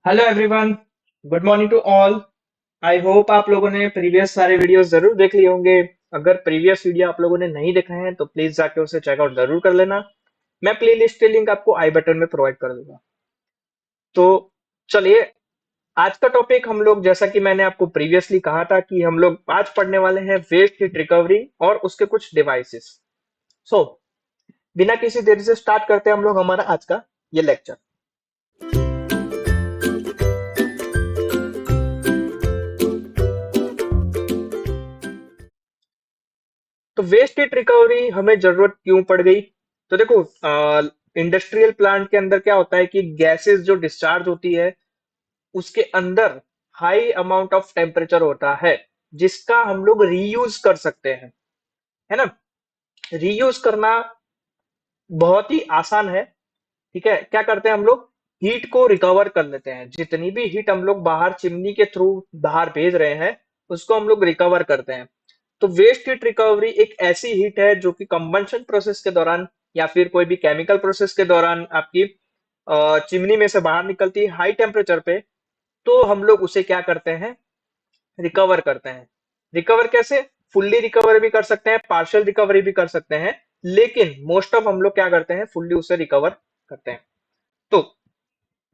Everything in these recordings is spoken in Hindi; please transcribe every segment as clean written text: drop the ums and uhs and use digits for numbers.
Hello everyone. Good morning to all. I hope आप लोगों ने प्रीवियस सारे वीडियोस जरूर देख लिए होंगे। अगर प्रीवियस वीडियो आप लोगों ने नहीं देखा है तो प्लीज जाके उसे चेकआउट जरूर कर लेना। मैं प्लेलिस्ट के लिंक आपको आई बटन में प्रोवाइड कर दूंगा। तो चलिए, आज का टॉपिक हम लोग, जैसा कि मैंने आपको प्रीवियसली कहा था कि हम लोग आज पढ़ने वाले हैं वेस्ट हीट रिकवरी और उसके कुछ डिवाइसेस। सो बिना किसी देरी से स्टार्ट करते हैं हम लोग हमारा आज का ये लेक्चर। तो वेस्ट हीट रिकवरी हमें जरूरत क्यों पड़ गई? तो देखो, इंडस्ट्रियल प्लांट के अंदर क्या होता है कि गैसेस जो डिस्चार्ज होती है उसके अंदर हाई अमाउंट ऑफ टेम्परेचर होता है जिसका हम लोग रीयूज कर सकते हैं, है ना। रीयूज करना बहुत ही आसान है। ठीक है, क्या करते हैं हम लोग? हीट को रिकवर कर लेते हैं। जितनी भी हीट हम लोग बाहर चिमनी के थ्रू बाहर भेज रहे हैं उसको हम लोग रिकवर करते हैं। तो वेस्ट हीट रिकवरी एक ऐसी हीट है जो कि कंबंशन प्रोसेस के दौरान या फिर कोई भी केमिकल प्रोसेस के दौरान आपकी चिमनी में से बाहर निकलती है हाई टेम्परेचर पे। तो हम लोग उसे क्या करते हैं? रिकवर करते हैं। रिकवर कैसे? फुल्ली रिकवर भी कर सकते हैं, पार्शियल रिकवरी भी कर सकते हैं, लेकिन मोस्ट ऑफ हम लोग क्या करते हैं? फुल्ली उसे रिकवर करते हैं। तो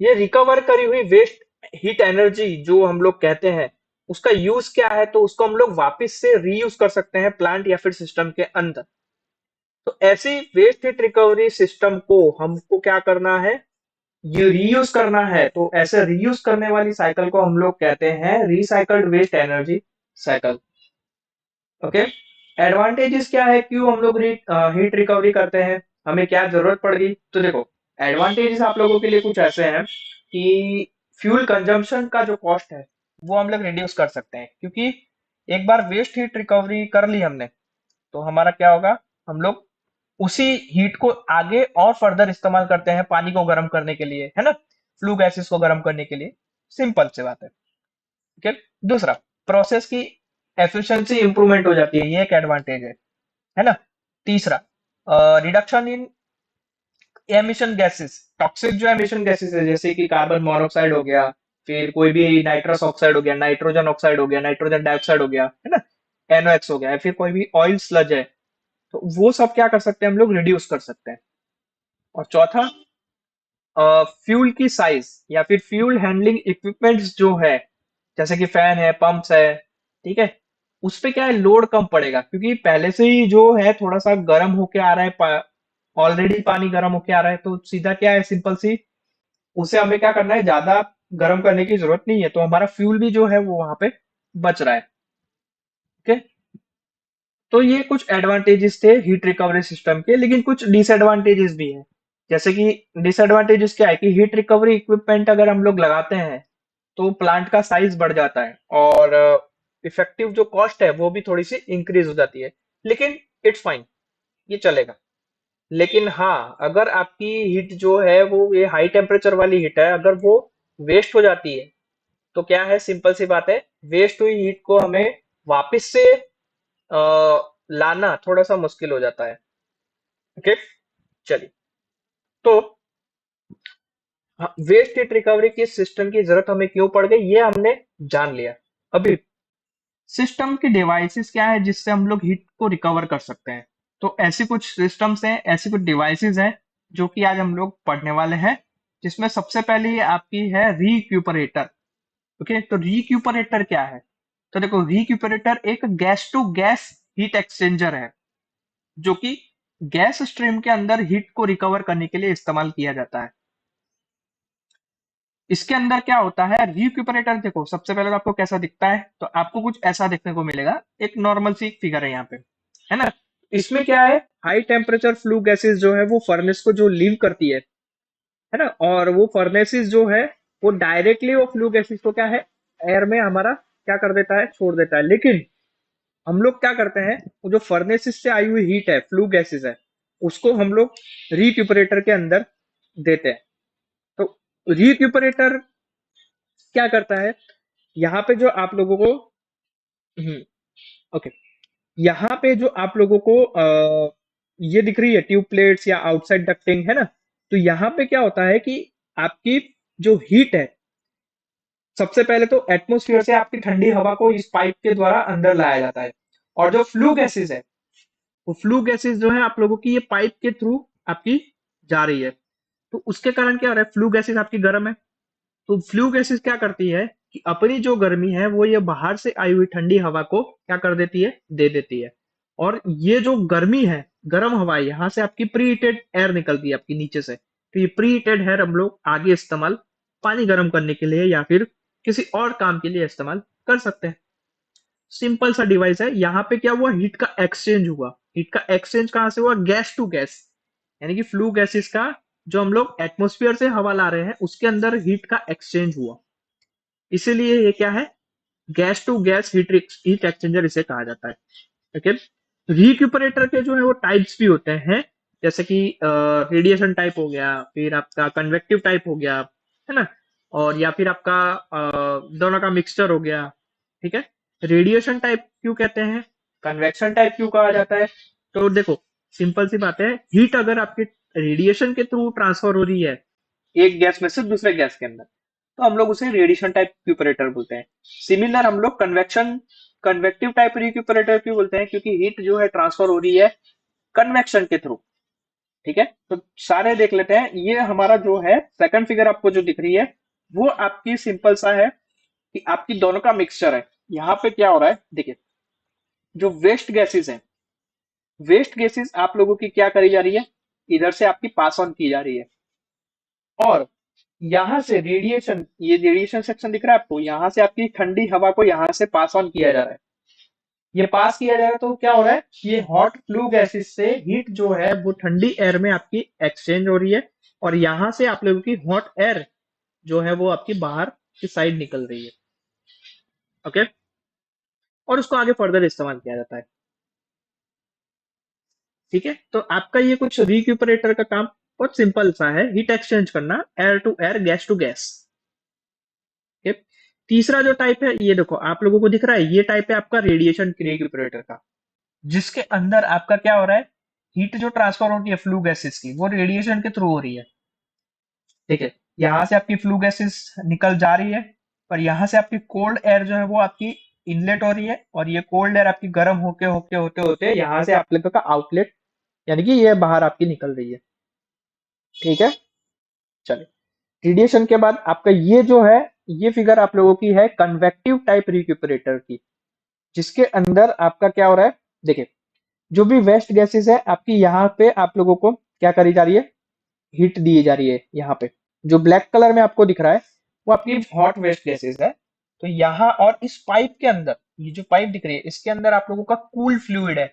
ये रिकवर करी हुई वेस्ट हीट एनर्जी जो हम लोग कहते हैं उसका यूज क्या है? तो उसको हम लोग वापस से रीयूज कर सकते हैं प्लांट या फिर सिस्टम के अंदर। तो ऐसी वेस्ट हीट रिकवरी सिस्टम को हमको क्या करना है? ये रीयूज करना है। तो ऐसे रीयूज करने वाली साइकिल को हम लोग कहते हैं recycled waste energy cycle. Okay. Advantages क्या है? क्यों हम लोग हीट रिकवरी करते हैं? हमें क्या जरूरत पड़ गई? तो देखो, एडवांटेजेस आप लोगों के लिए कुछ ऐसे हैं कि फ्यूल कंजम्पशन का जो कॉस्ट है वो हम लोग रिड्यूस कर सकते हैं, क्योंकि एक बार वेस्ट हीट रिकवरी कर ली हमने तो हमारा क्या होगा? हम लोग उसी हीट को आगे और फर्दर इस्तेमाल करते हैं पानी को गर्म करने के लिए, है ना, फ्लू गैसेस को गर्म करने के लिए। सिंपल सी बात है। ठीक है। दूसरा, प्रोसेस की एफिशिएंसी इंप्रूवमेंट हो जाती है, ये एक एडवांटेज है ना। तीसरा, reduction in emission gases, toxic जो एमिशन गैसेस है जैसे कि कार्बन मोनोऑक्साइड हो गया, फिर कोई भी नाइट्रस ऑक्साइड हो गया, नाइट्रोजन ऑक्साइड हो गया, नाइट्रोजन डाइऑक्साइड हो गया, है ना, एनओएक्स हो गया, या फिर कोई भी ऑयल स्लज है, तो वो सब क्या कर सकते हैं? हम लोग रिड्यूस कर सकते हैं। और चौथा, फ्यूल की साइज या फिर फ्यूल हैंडलिंग इक्विपमेंट्स जो है, जैसे कि फैन है, पंप्स है, ठीक है, उस पे क्या है? लोड कम पड़ेगा, क्योंकि पहले से ही जो है थोड़ा सा गर्म होके आ रहा है, ऑलरेडी पानी गर्म होके आ रहा है, तो सीधा क्या है? सिंपल सी, उसे हमें क्या करना है? ज्यादा गर्म करने की जरूरत नहीं है, तो हमारा फ्यूल भी जो है वो वहां पे बच रहा है। ओके। तो ये कुछ एडवांटेजेस थे हीट रिकवरी सिस्टम के, लेकिन कुछ डिसएडवांटेजेस भी हैं। जैसे कि डिसएडवांटेजेस क्या है कि हीट रिकवरी इक्विपमेंट अगर हम लोग लगाते हैं तो प्लांट का साइज बढ़ जाता है और इफेक्टिव जो कॉस्ट है वो भी थोड़ी सी इंक्रीज हो जाती है। लेकिन इट्स फाइन, ये चलेगा। लेकिन हाँ, अगर आपकी हीट जो है वो ये हाई टेम्परेचर वाली हीट है, अगर वो वेस्ट हो जाती है तो क्या है? सिंपल सी बात है, वेस्ट हुई हीट को हमें वापस से लाना थोड़ा सा मुश्किल हो जाता है। ओके। चलिए, तो वेस्ट हीट रिकवरी की सिस्टम की जरूरत हमें क्यों पड़ गई ये हमने जान लिया। अभी सिस्टम के डिवाइसेस क्या है जिससे हम लोग हीट को रिकवर कर सकते हैं? तो ऐसी कुछ सिस्टम्स हैं, ऐसी कुछ डिवाइसेस हैं जो कि आज हम लोग पढ़ने वाले हैं, जिसमें सबसे पहले ये आपकी है रिक्यूपरेटर। ओके, तो रिक्यूपरेटर क्या है? तो देखो, रिक्यूपरेटर एक gas to gas heat exchanger है जो कि गैस स्ट्रीम के अंदर हीट को रिकवर करने के लिए इस्तेमाल किया जाता है। इसके अंदर क्या होता है? रिक्यूपरेटर, देखो सबसे पहले तो आपको कैसा दिखता है? तो आपको कुछ ऐसा देखने को मिलेगा, एक नॉर्मल सी फिगर है यहाँ पे, है ना। इसमें क्या है? हाई टेम्परेचर फ्लू गैसेस जो है वो फर्नेस को जो लीव करती है ना, और वो फर्नेसेस जो है वो डायरेक्टली वो फ्लू गैसेस को क्या है? एयर में हमारा क्या कर देता है? छोड़ देता है। लेकिन हम लोग क्या करते हैं? वो जो फर्नेसेस से आई हुई हीट है, फ्लू गैसेस है, उसको हम लोग रिक्यूपरेटर के अंदर देते हैं। तो रिक्यूपरेटर क्या करता है? यहाँ पे जो आप लोगों को ओके, यहाँ पे जो आप लोगों को ये दिख रही है ट्यूब प्लेट्स या आउटसाइड डक्टिंग, है ना। तो यहाँ पे क्या होता है कि आपकी जो हीट है सबसे पहले तो एटमोस्फियर से आपकी ठंडी हवा को इस पाइप के द्वारा अंदर लाया जाता है। और जो फ्लू गैसेस है, वो फ्लू गैसेस जो है आप लोगों की ये पाइप के थ्रू आपकी जा रही है। तो उसके कारण क्या हो रहा है, फ्लू गैसेस आपकी गर्म है। तो फ्लू गैसेस क्या करती है कि अपनी जो गर्मी है वो ये बाहर से आई हुई ठंडी हवा को क्या कर देती है, दे देती है। और ये जो गर्मी है, गर्म हवा है, यहाँ से आपकी प्री हीटेड एयर निकलती है आपकी नीचे से। तो ये प्री हीटेड एयर हम लोग आगे इस्तेमाल पानी गर्म करने के लिए या फिर किसी और काम के लिए इस्तेमाल कर सकते हैं। सिंपल सा डिवाइस है। यहाँ पे क्या हुआ, हीट का एक्सचेंज हुआ। हीट का एक्सचेंज कहाँ से हुआ, गैस टू गैस, यानी कि फ्लू गैसेस का जो हम लोग एटमोस्फियर से हवा ला रहे हैं उसके अंदर हीट का एक्सचेंज हुआ। इसीलिए ये क्या है, gas to gas heat exchanger इसे कहा जाता है। ओके। रिक्यूपरेटर के जो है वो टाइप्स भी होते हैं, जैसे कि रेडिएशन टाइप हो गया, फिर आपका कन्वेक्टिव टाइप हो गया, है ना, और या फिर आपका दोनों का मिक्सचर हो गया। ठीक है। रेडिएशन टाइप क्यों कहते हैं, कन्वेक्शन टाइप क्यों कहा जाता है, तो देखो सिंपल सी बात है, हीट अगर आपके रेडिएशन के थ्रू ट्रांसफर हो रही है एक गैस में से दूसरे गैस के अंदर, तो हम लोग उसे रेडिएशन टाइप रिक्यूपरेटर बोलते हैं। सिमिलर हम लोग कन्वेक्टिव टाइप रिक्यूपरेटर क्यों बोलते हैं, क्योंकि हीट जो है ट्रांसफर हो रही है कन्वेक्शन के थ्रू। ठीक है। तो सारे देख लेते हैं। ये हमारा जो है सेकंड फिगर आपको जो दिख रही है वो आपकी सिंपल सा है कि आपकी दोनों का मिक्सचर है। यहाँ पे क्या हो रहा है देखिए, जो वेस्ट गैसेस है, वेस्ट गैसेस आप लोगों की क्या करी जा रही है, इधर से आपकी पास ऑन की जा रही है। और यहाँ से रेडिएशन, ये रेडिएशन सेक्शन दिख रहा है आपको, यहाँ से आपकी ठंडी हवा को यहाँ से पास ऑन किया जा रहा है। ये पास किया जाएगा तो क्या हो रहा है, ये हॉट फ्लू गैसेस से हीट जो है वो ठंडी एयर में आपकी एक्सचेंज हो रही है, और यहाँ से आप लोगों की हॉट एयर जो है वो आपकी बाहर की साइड निकल रही है। ओके। और उसको आगे फर्दर इस्तेमाल किया जाता है। ठीक है। तो आपका ये कुछ रिक्यूपरेटर का काम बहुत सिंपल सा है, हीट एक्सचेंज करना air to air, gas to gas. ठीक। तीसरा जो टाइप है ये देखो आप लोगों को दिख रहा है, ये टाइप है आपका रेडिएशन रिक्यूपरेटर का, जिसके अंदर आपका क्या हो रहा है, हीट जो ट्रांसफर होती है फ्लू गैसेस की वो रेडिएशन के थ्रू हो रही है। ठीक है। यहाँ से आपकी फ्लू गैसेस निकल जा रही है, पर यहाँ से आपकी कोल्ड एयर जो है वो आपकी इनलेट हो रही है, और ये कोल्ड एयर आपकी गर्म होके होके होते होते यहाँ से आप लोगों का आउटलेट, यानी कि ये बाहर आपकी निकल रही है। ठीक है। चलिए, रेडिएशन के बाद आपका ये जो है, ये फिगर आप लोगों की है कन्वेक्टिव टाइप रिक्यूपरेटर की, जिसके अंदर आपका क्या हो रहा है, देखिए जो भी वेस्ट गैसेस है आपकी यहाँ पे आप लोगों को क्या करी जा रही है, हीट दी जा रही है। यहाँ पे जो ब्लैक कलर में आपको दिख रहा है वो आपकी हॉट वेस्ट गैसेस है। तो यहाँ और इस पाइप के अंदर, ये जो पाइप दिख रही है इसके अंदर आप लोगों का कूल फ्लूइड है,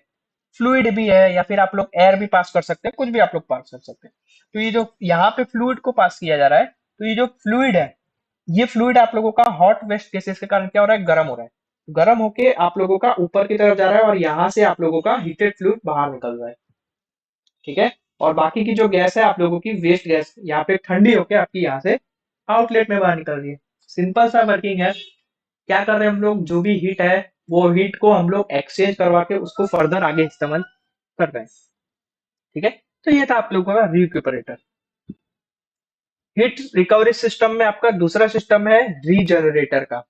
फ्लूइड भी है, या फिर आप लोग एयर भी पास कर सकते हैं, कुछ भी आप लोग पास कर सकते हैं। तो ये जो यहाँ पे फ्लूइड को पास किया जा रहा है, तो ये जो फ्लूइड है, ये फ्लूइड आप लोगों का हॉट वेस्ट गैसेस के कारण क्या हो रहा है, गर्म हो रहा है। गर्म होके आप लोगों का ऊपर की तरफ जा रहा है, और यहाँ से आप लोगों का हीटेड फ्लूइड बाहर निकल रहा है। ठीक है। और बाकी की जो गैस है आप लोगों की वेस्ट गैस यहाँ पे ठंडी होके आपकी यहाँ से आउटलेट में बाहर निकल रही है। सिंपल सा वर्किंग है। क्या कर रहे हैं हम लोग, जो भी हीट है वो हीट को हम लोग एक्सचेंज करवा के उसको फर्दर आगे इस्तेमाल कर रहे हैं। ठीक है। तो ये था आप लोगों का रिक्यूपरेटर। हीट रिकवरी सिस्टम में आपका दूसरा सिस्टम है रीजनरेटर का।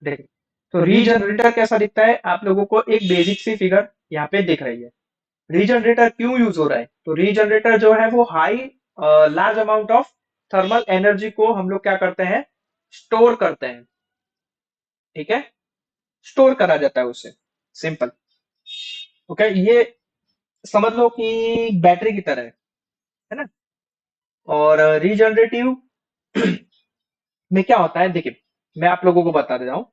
देखिए, तो रीजनरेटर कैसा दिखता है, आप लोगों को एक बेसिक सी फिगर यहाँ पे दिख रही है। रीजनरेटर क्यों यूज हो रहा है, तो रीजनरेटर जो है वो high large amount of thermal energy को हम लोग क्या करते हैं, स्टोर करते हैं। ठीक है। स्टोर करा जाता है उससे, सिंपल। ओके। ये समझ लो कि बैटरी की तरह है ना। और रीजनरेटिव में क्या होता है, देखिए मैं आप लोगों को बता देता हूँ।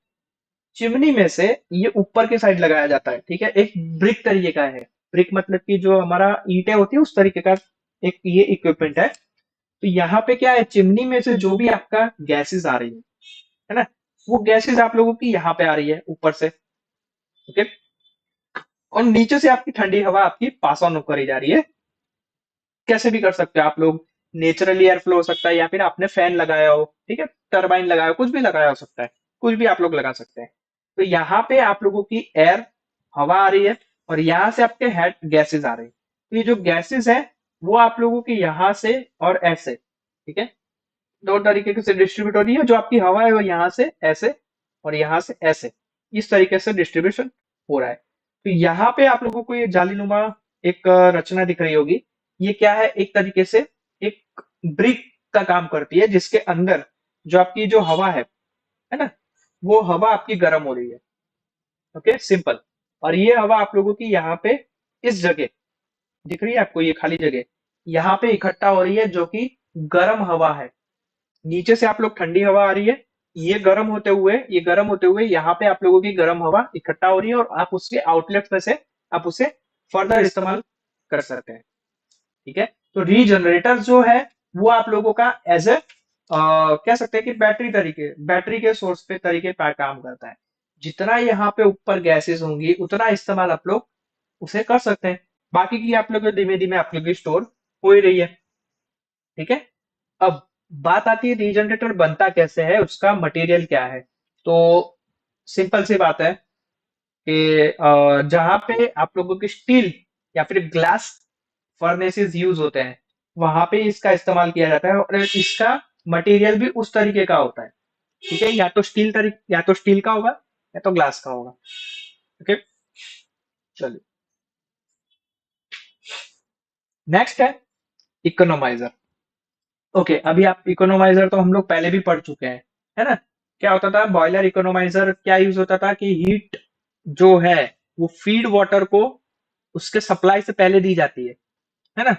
चिमनी में से ये ऊपर की साइड लगाया जाता है। ठीक है। एक ब्रिक तरीके का है, ब्रिक मतलब कि जो हमारा ईंटें होती है उस तरीके का एक ये इक्विपमेंट है। तो यहाँ पे क्या है, चिमनी में से जो भी आपका गैसेस आ रही है ना, वो गैसेस आप लोगों की यहाँ पे आ रही है ऊपर से। ओके। और नीचे से आपकी ठंडी हवा आपकी पास ऑन करी जा रही है। कैसे भी कर सकते हो आप लोग, नेचुरली एयर फ्लो हो सकता है, या फिर आपने फैन लगाया हो, ठीक है, टरबाइन लगाया हो, कुछ भी लगाया हो सकता है, कुछ भी आप लोग लगा सकते हैं। तो यहाँ पे आप लोगों की एयर हवा आ रही है, और यहाँ से आपके हेड गैसेस आ रही है। तो ये जो गैसेस है वो आप लोगों की यहाँ से और ऐसे, ठीक है, दो तरीके से डिस्ट्रीब्यूट हो रही है। जो आपकी हवा है वो यहाँ से ऐसे और यहाँ से ऐसे, इस तरीके से डिस्ट्रीब्यूशन हो रहा है। तो यहाँ पे आप लोगों को ये जालीनुमा एक रचना दिख रही होगी। ये क्या है, एक तरीके से एक ब्रिक का काम करती है, जिसके अंदर जो आपकी जो हवा है ना, वो हवा आपकी गर्म हो रही है। Okay, simple. और ये हवा आप लोगों की यहाँ पे इस जगह दिख रही है आपको, ये खाली जगह यहाँ पे इकट्ठा हो रही है, जो कि गर्म हवा है। नीचे से आप लोग ठंडी हवा आ रही है, ये गर्म होते हुए यहाँ पे आप लोगों की गर्म हवा इकट्ठा हो रही है, और आप उसके आउटलेट में से आप उसे फर्दर इस्तेमाल कर सकते हैं। ठीक है, तो रीजनरेटर जो है वो आप लोगों का एज ए कह सकते हैं कि बैटरी के सोर्स पे तरीके पर काम करता है। जितना यहाँ पे ऊपर गैसेस होंगी उतना इस्तेमाल आप लोग उसे कर सकते हैं। बाकी की आप लोग धीमे धीमे आप लोग की स्टोर हो ही रही है। ठीक है, अब बात आती है रीजनरेटर बनता कैसे है, उसका मटेरियल क्या है। तो सिंपल सी बात है कि जहां पे आप लोगों की स्टील या फिर ग्लास फर्नेसेस यूज होते हैं, वहां पे इसका इस्तेमाल किया जाता है, और इसका मटेरियल भी उस तरीके का होता है। ठीक है, या तो स्टील का होगा या तो ग्लास का होगा। ओके, चलिए नेक्स्ट है इकोनोमाइजर। ओके, अभी आप इकोनोमाइजर तो हम लोग पहले भी पढ़ चुके हैं, है ना। क्या होता था बॉयलर इकोनोमाइजर, क्या यूज होता था कि हीट जो है वो फीड वाटर को उसके सप्लाई से पहले दी जाती है ना।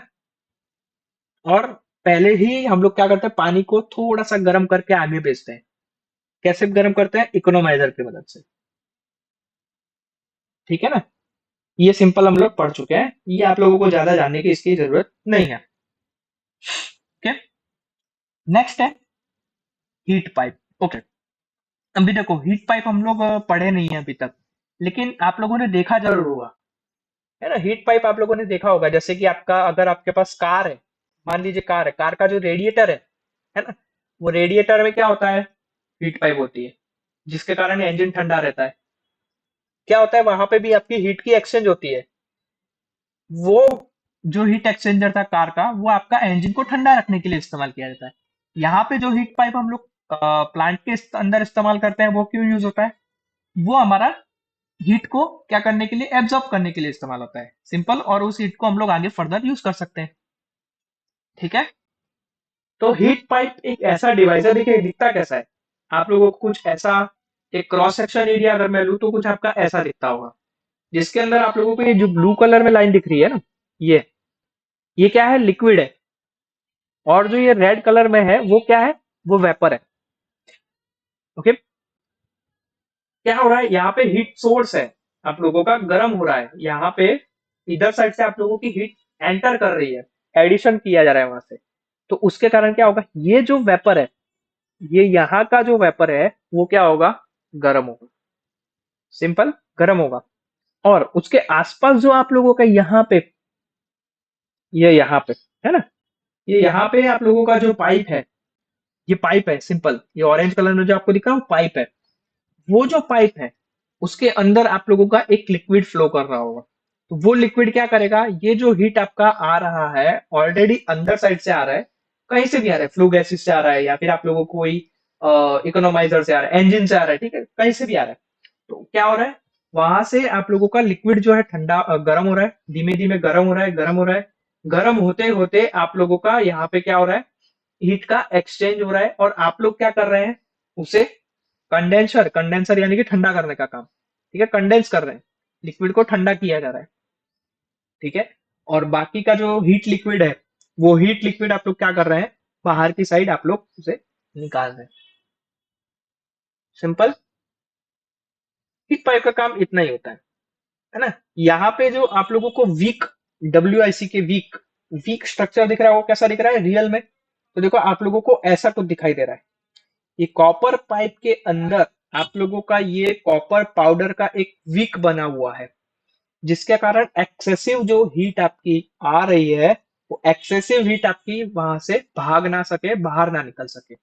और पहले ही हम लोग क्या करते हैं, पानी को थोड़ा सा गर्म करके आगे भेजते हैं। कैसे गर्म करते हैं, इकोनोमाइजर की मदद से। ठीक है ना, ये सिंपल हम लोग पढ़ चुके हैं, ये आप लोगों को ज्यादा जानने की इसकी जरूरत नहीं है। ओके, नेक्स्ट है हीट पाइप। ओके, अभी देखो हीट पाइप हम लोग पढ़े नहीं है अभी तक, लेकिन आप लोगों ने देखा जरूर होगा, है ना। हीट पाइप आप लोगों ने देखा होगा, जैसे कि आपका अगर आपके पास कार है, मान लीजिए कार है, कार का जो रेडिएटर है ना, वो रेडिएटर में क्या होता है, हीट पाइप होती है, जिसके कारण इंजन ठंडा रहता है। क्या होता है, वहां पे भी आपकी हीट की एक्सचेंज होती है। वो जो हीट एक्सचेंजर था कार का, वो आपका इंजन को ठंडा रखने के लिए इस्तेमाल किया जाता है। यहाँ पे जो हीट पाइप हम लोग प्लांट के अंदर इस्तेमाल करते हैं, वो क्यों यूज होता है, वो हमारा हीट को क्या करने के लिए, एब्जॉर्ब करने के लिए इस्तेमाल होता है, सिंपल। और उस हीट को हम लोग आगे फर्दर यूज कर सकते हैं। ठीक है, तो हीट पाइप एक ऐसा डिवाइस है, देखिए दिखता कैसा है, आप लोगों को कुछ ऐसा, एक क्रॉस सेक्शन एरिया अगर मैं लूँ तो कुछ आपका ऐसा दिखता होगा, जिसके अंदर आप लोगों को ये जो ब्लू कलर में लाइन दिख रही है ना, ये क्या है, लिक्विड है। और जो ये रेड कलर में है वो क्या है, वो वेपर है। ओके, क्या हो रहा है, यहाँ पे हीट सोर्स है, आप लोगों का गर्म हो रहा है, यहाँ पे इधर साइड से आप लोगों की हीट एंटर कर रही है, एडिशन किया जा रहा है वहां से। तो उसके कारण क्या होगा, ये जो वेपर है, ये यहाँ का जो वेपर है वो क्या होगा, गर्म होगा, सिंपल, गर्म होगा। और उसके आसपास जो आप लोगों का यहाँ पे, ये यहाँ पे है ना, ये यहाँ पे आप लोगों का जो पाइप है, ये पाइप है सिंपल, ये ऑरेंज कलर में जो आपको दिख रहा है वो पाइप है। वो जो पाइप है उसके अंदर आप लोगों का एक लिक्विड फ्लो कर रहा होगा। तो वो लिक्विड क्या करेगा, ये जो हीट आपका आ रहा है ऑलरेडी अंदर साइड से आ रहा है, कहीं से भी आ रहा है, फ्लू गैसेस से आ रहा है, या फिर आप लोगों को कोई इकोनोमाइजर से आ रहा है, इंजन से आ रहा है, ठीक है, कहीं से भी आ रहा है। तो क्या हो रहा है, वहां से आप लोगों का लिक्विड जो है ठंडा गर्म हो रहा है, धीमे धीमे गर्म हो रहा है, गर्म हो रहा है। गर्म होते होते आप लोगों का यहाँ पे क्या हो रहा है, हीट का एक्सचेंज हो रहा है, और आप लोग क्या कर रहे हैं, उसे कंडेंसर यानी कि ठंडा करने का काम, ठीक है, कंडेंस कर रहे हैं, लिक्विड को ठंडा किया जा रहा है। ठीक है, और बाकी का जो हीट लिक्विड है, वो हीट लिक्विड आप लोग क्या कर रहे हैं, बाहर की साइड आप लोग उसे निकाल रहे हैं। सिंपल, हीट पाइप का काम इतना ही होता है ना। यहाँ पे जो आप लोगों को वीक, WIC के वीक वीक स्ट्रक्चर दिख रहा है, वो कैसा दिख रहा है रियल में, तो देखो आप लोगों को ऐसा कुछ दिखाई दे रहा है। ये कॉपर पाइप के अंदर आप लोगों का ये कॉपर पाउडर का एक विक बना हुआ है, जिसके कारण एक्सेसिव जो हीट आपकी आ रही है, वो एक्सेसिव हीट आपकी वहां से भाग ना सके, बाहर ना निकल सके।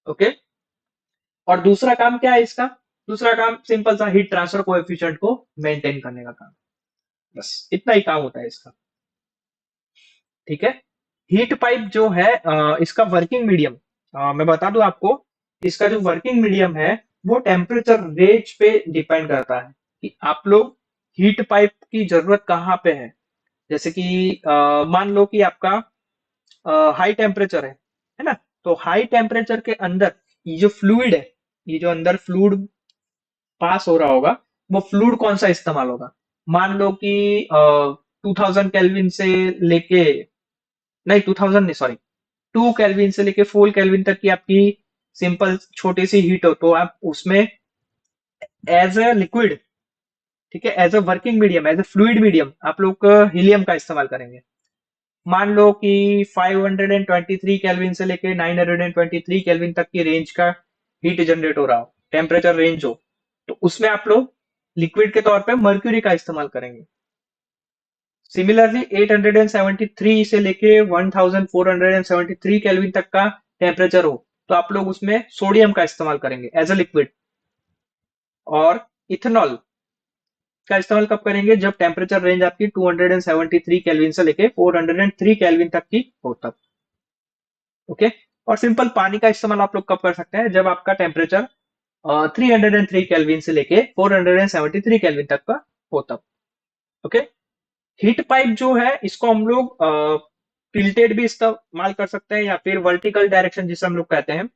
ओके, और दूसरा काम क्या है इसका, दूसरा काम सिंपल सा हीट ट्रांसफर कोएफिशिएंट को मेंटेन करने का काम, बस इतना ही काम होता है इसका। ठीक है, हीट पाइप जो है इसका वर्किंग मीडियम, मैं बता दूं आपको, इसका जो वर्किंग मीडियम है वो टेम्परेचर रेंज पे डिपेंड करता है कि आप लोग हीट पाइप की जरूरत कहाँ पे है। जैसे कि मान लो कि आपका हाई टेम्परेचर है ना। तो हाई टेम्परेचर के अंदर ये जो फ्लूइड है, ये जो अंदर फ्लूइड पास हो रहा होगा, वो फ्लूइड कौन सा इस्तेमाल होगा। मान लो कि 2000 केल्विन से लेके, नहीं 2000 नहीं सॉरी, 2 केल्विन से लेके 4 केल्विन तक की आपकी सिंपल छोटी सी हीट हो, तो आप उसमें एज ए लिक्विड, ठीक है, as a working medium, as a fluid medium आप लोग हीलियम का इस्तेमाल करेंगे। मान लो कि 523 केल्विन से लेके 923 केल्विन तक की रेंज का हीट जनरेट हो रहा हो, टेम्परेचर रेंज हो, तो उसमें आप लोग लिक्विड के तौर पे मर्क्यूरी का इस्तेमाल करेंगे। सिमिलरली 873 से लेके 1473 केल्विन तक का टेम्परेचर हो, तो आप लोग उसमें सोडियम का इस्तेमाल करेंगे एज अ लिक्विड। और इथेनॉल का इस्तेमाल कब करेंगे, जब टेम्परेचर रेंज आपकी 273 केल्विन से लेके 403 केल्विन तक की हो तब। ओके। और सिंपल पानी का इस्तेमाल आप लोग कब कर सकते हैं, जब आपका टेम्परेचर 303 केल्विन से लेके 473 केल्विन तक का हो तब। ओके। हीट पाइप जो है इसको हम लोग टिल्टेड भी इस्तेमाल कर सकते हैं या फिर वर्टिकल डायरेक्शन जिसे हम लोग कहते हैं।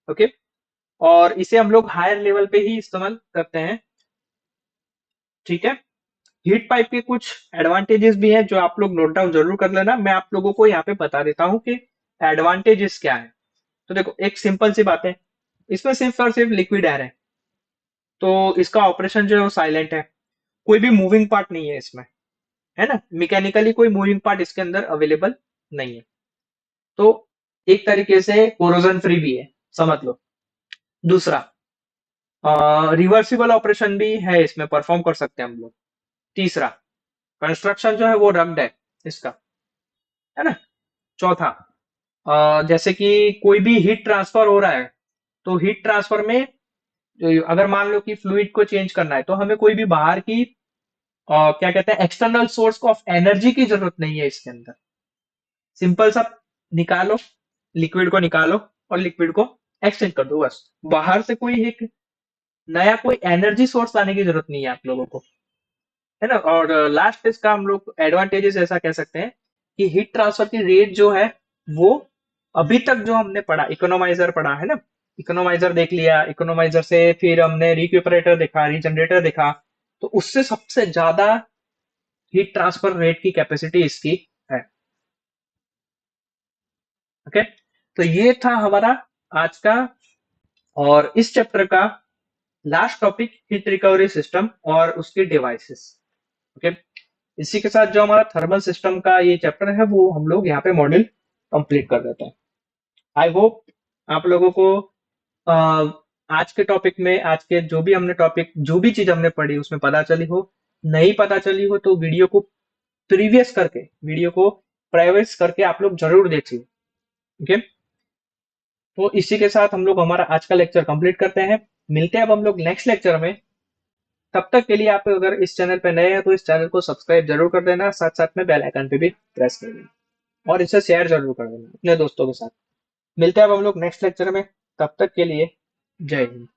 ओके। और इसे हम लोग हायर लेवल पे ही इस्तेमाल करते हैं। ठीक है। हीट पाइप के कुछ एडवांटेजेस भी हैं जो आप लोग नोट डाउन जरूर कर लेना, मैं आप लोगों को यहाँ पे बता देता हूँ कि एडवांटेजेस क्या है। तो देखो एक सिंपल सी बात है, इसमें सिर्फ और सिर्फ लिक्विड एयर है, तो इसका ऑपरेशन जो है वो साइलेंट है, कोई भी मूविंग पार्ट नहीं है इसमें, है ना, मैकेनिकली कोई मूविंग पार्ट इसके अंदर अवेलेबल नहीं है। तो एक तरीके से कोरोजन फ्री भी है, समझ लो। दूसरा, रिवर्सिबल ऑपरेशन भी है इसमें, परफॉर्म कर सकते हैं हम लोग। तीसरा, कंस्ट्रक्शन जो है वो रग्ड है इसका, है ना। चौथा, जैसे कि कोई भी हीट ट्रांसफर हो रहा है, तो हीट ट्रांसफर में अगर मान लो कि फ्लूइड को चेंज करना है, तो हमें कोई भी बाहर की क्या कहते हैं एक्सटर्नल सोर्स ऑफ एनर्जी की जरूरत नहीं है इसके अंदर। सिंपल सा निकालो, लिक्विड को निकालो और लिक्विड को एक्सचेंज कर दो बस। बाहर से कोई एक नया कोई एनर्जी सोर्स लाने की जरूरत नहीं है आप लोगों को, है ना। और लास्ट इसका हम लोग एडवांटेजेस ऐसा कह सकते हैं कि हीट ट्रांसफर की रेट जो है वो अभी तक जो हमने पढ़ा, इकोनोमाइजर पढ़ा है ना, इकोनोमाइजर देख लिया, इकोनोमाइजर से फिर हमने रिक्यूपरेटर देखा, रीजनरेटर देखा, तो उससे सबसे ज्यादा हीट ट्रांसफर रेट की कैपेसिटी इसकी है। ओके। तो ये था हमारा आज का और इस चैप्टर का last topic, heat recovery system और उसके डिवाइसेस। ओके। इसी के साथ जो हमारा थर्मल सिस्टम का ये चैप्टर है वो हम लोग यहाँ पे मॉड्यूल कंप्लीट कर देते हैं। आई होप आप लोगों को अ, आज के टॉपिक में, आज के जो भी हमने टॉपिक, जो भी चीज हमने पढ़ी उसमें पता चली हो। नहीं पता चली हो तो वीडियो को प्रीवियस करके, वीडियो को प्राइवेट करके आप लोग जरूर देखिए। ओके। तो इसी के साथ हम लोग हमारा आज का लेक्चर कंप्लीट करते हैं। मिलते हैं अब हम लोग नेक्स्ट लेक्चर में। तब तक के लिए आप अगर इस चैनल पे नए हैं तो इस चैनल को सब्सक्राइब जरूर कर देना, साथ साथ में बेल आइकन पे भी प्रेस कर देना और इसे शेयर जरूर कर देना अपने दोस्तों के साथ। मिलते हैं अब हम लोग नेक्स्ट लेक्चर में, तब तक के लिए जय हिंद।